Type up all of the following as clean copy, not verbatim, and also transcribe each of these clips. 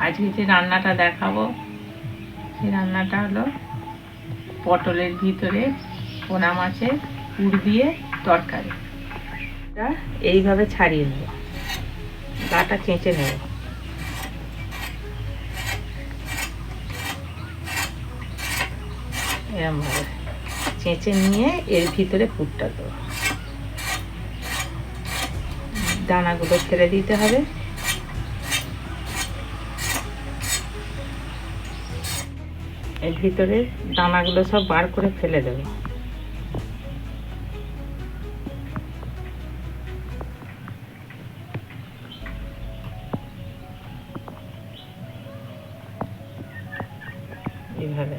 আজকে যে রান্নাটা দেখাবো সেই রান্নাটা হলো পটলের ভিতরে পোনা মাছের পুর দিয়ে তরকারি। এইভাবে ছাড়িয়ে নেব, গাটা চেঁচে নেব। এরমভাবে চেঁচে নিয়ে এর ভিতরে পুরটা দেবো। দানাগুলো ফেলে দিতে হবে। এর ভিতরে দানাগুলো সব বার করে ফেলে দেবো। এইভাবে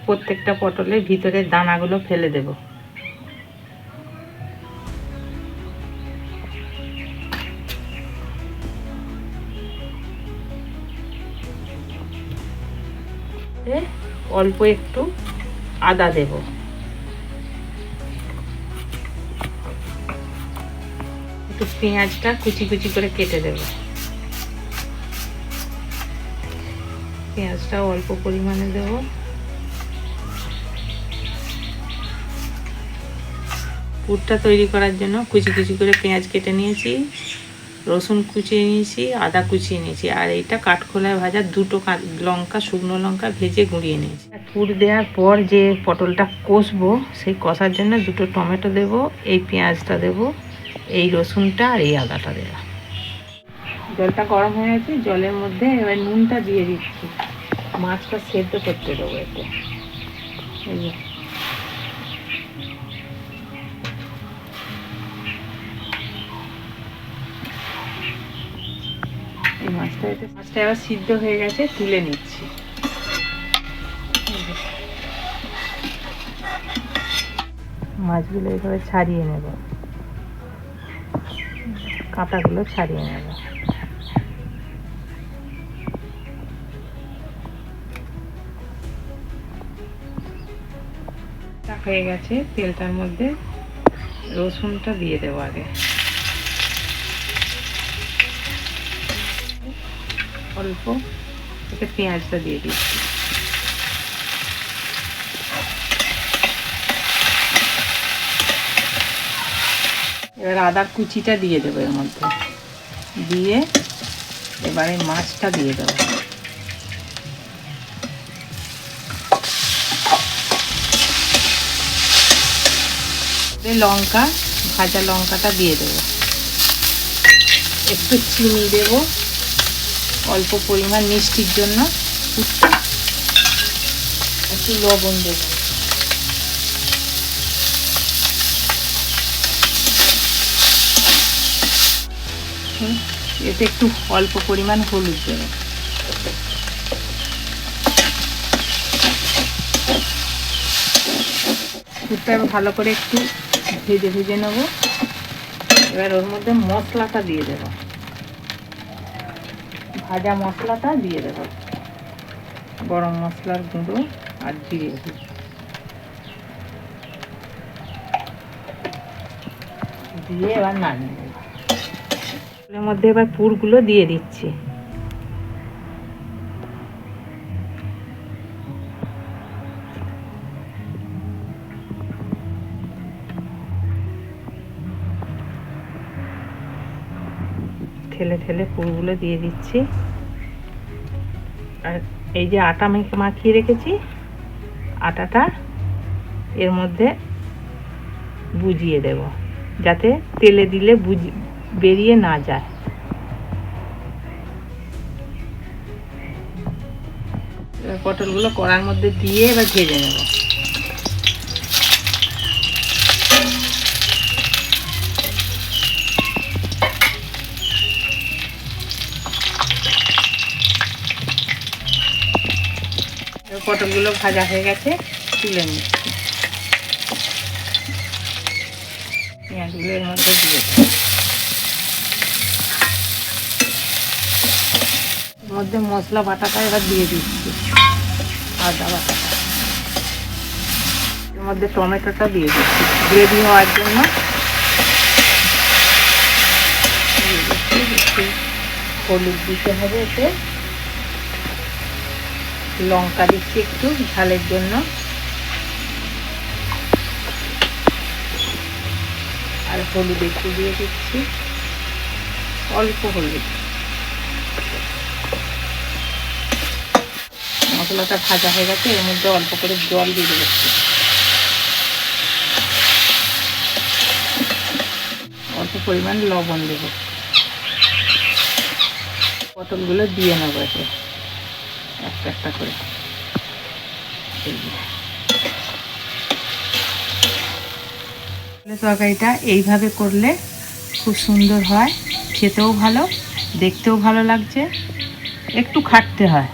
প্রত্যেকটা পটলের ভিতরে দানাগুলো ফেলে দেব। অল্প একটু আদা দেব। একটু পেঁয়াজটা কুচি কুচি করে কেটে দেব। পেঁয়াজটা অল্প পরিমাণে দেব। পুরটা তৈরি করার জন্য কুচি কুচি করে পেঁয়াজ কেটে নিয়েছি, রসুন কুচিয়ে নিয়েছি, আদা কুচিয়ে নিয়েছি, আর এইটা কাঠখোলায় ভাজা দুটো লঙ্কা, শুকনো লঙ্কা ভেজে গুঁড়িয়ে নিয়েছি। পুর দেওয়ার পর যে পটলটা কষবো সেই কষার জন্য দুটো টমেটো দেব, এই পেঁয়াজটা দেব, এই রসুনটা আর এই আদাটা দেব। জলটা গরম হয়ে গেছে, জলের মধ্যে এবার নুনটা দিয়ে দিচ্ছি। মাছটা সেদ্ধ করতে দেবো এতে। মাছটা এবার সিদ্ধ হয়ে গেছে, তুলে নিচ্ছি। মাছগুলো এভাবে ছাড়িয়ে নেব, কাঁটাগুলো ছাড়িয়ে নেব। হয়ে গেছে, তেলটার মধ্যে রসুনটা দিয়ে দেবো আগে। অল্প এতে পেঁয়াজটা দিয়ে দিচ্ছি। এবার আদার কুচিটা দিয়ে দেবো এর মধ্যে, দিয়ে এবারে মাছটা দিয়ে দেবো। লঙ্কা, ভাজা লঙ্কাটা দিয়ে দেবো। একটু চিনি দেব অল্প পরিমাণ মিষ্টির জন্য, একটু লবণ দেব। এতে একটু অল্প পরিমাণ হলুদ দেব। পুরটা ভালো করে একটু ভেজে ভেজে নেব। এবার ওর মধ্যে মশলাটা দিয়ে দেব, ভাজা মশলাটা দিয়ে দেব, গরম মশলার গুঁড়ো আর জিরে দিয়ে এবার নামিয়ে দেব। এর মধ্যে এবার পুরগুলো দিয়ে দিচ্ছি। ঠেলে ঠেলে পুরগুলো দিয়ে দিচ্ছি। আর এই যে আটা মাখিয়ে রেখেছি, আটাটা এর মধ্যে বুঝিয়ে দেব, যাতে তেলে দিলে বেরিয়ে না যায়। এবার পটলগুলো কড়ার মধ্যে দিয়ে এবার ভেজে নেব। পটলগুলো ভাজা হয়ে গেছে, তুলে নিচ্ছি। পেঁয়াজগুলো এর মধ্যে দিয়ে এর মধ্যে মশলা বাটাটা এবার দিয়ে দিচ্ছি, আদা বাটাটা। এর মধ্যে টমেটোটা দিয়ে দিচ্ছি গ্রেভি হওয়ার জন্য। একটু হলুদ দিতে হবে, এতে লঙ্কা দিচ্ছি একটু ঝালের জন্য, আর হলুদ একটু দিয়ে দিচ্ছি, অল্প হলুদ। মশলাটা ভাজা হয়ে গেছে, এর মধ্যে অল্প করে জল দিয়ে দিচ্ছি, অল্প পরিমাণ লবণ দেবো। পটলগুলো দিয়ে নেবো এতে একটা একটা করে। তরকারিটা এইভাবে করলে খুব সুন্দর হয়, খেতেও ভালো, দেখতেও ভালো লাগছে, একটু খাটতে হয়।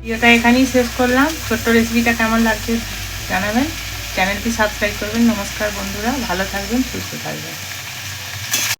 ভিডিওটা এখানেই শেষ করলাম। ছোট্ট রেসিপিটা কেমন লাগছে জানাবেন, চ্যানেলটি সাবস্ক্রাইব করবেন। নমস্কার বন্ধুরা, ভালো থাকবেন, সুস্থ থাকবেন।